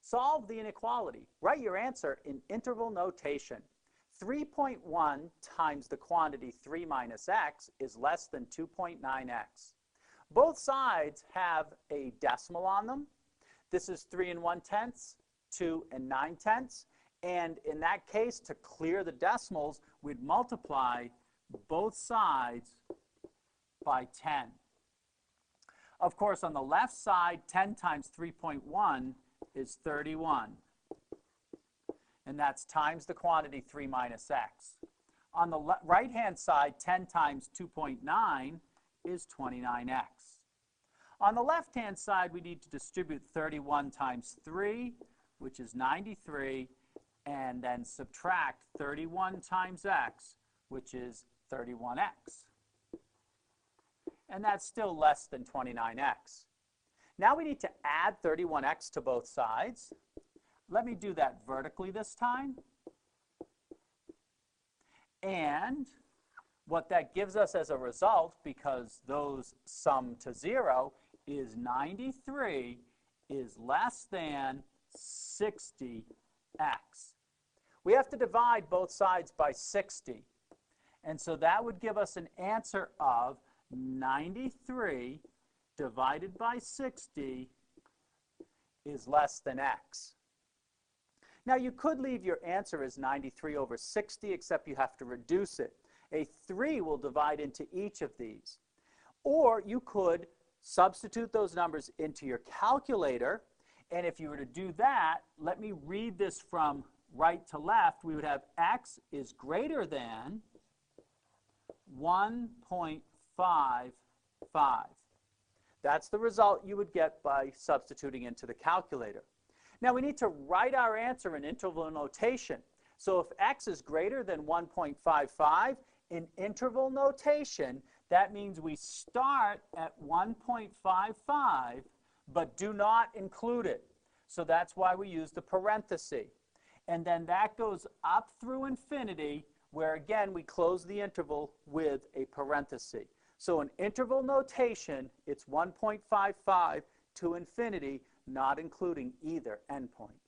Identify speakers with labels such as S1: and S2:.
S1: Solve the inequality. Write your answer in interval notation. 3.1 times the quantity 3 minus x is less than 2.9x. Both sides have a decimal on them. This is 3 1/10, 2 9/10. And in that case, to clear the decimals, we'd multiply both sides by 10. Of course, on the left side, 10 times 3.1 is 31. And that's times the quantity 3 minus x. On the right-hand side, 10 times 2.9 is 29x. On the left-hand side, we need to distribute 31 times 3, which is 93, and then subtract 31 times x, which is 31x. And that's still less than 29x. Now we need to add 31x to both sides. Let me do that vertically this time. And what that gives us as a result, because those sum to 0, is 93 is less than 60x. We have to divide both sides by 60. And so that would give us an answer of 93 divided by 60 is less than x. Now you could leave your answer as 93 over 60, except you have to reduce it. A 3 will divide into each of these. Or you could substitute those numbers into your calculator, and if you were to do that, let me read this from right to left. We would have x is greater than 1.55. That's the result you would get by substituting into the calculator. Now we need to write our answer in interval notation. So if x is greater than 1.55 in interval notation, that means we start at 1.55 but do not include it. So that's why we use the parenthesis. And then that goes up through infinity, where again we close the interval with a parenthesis. So in interval notation, it's 1.55 to infinity, not including either endpoint.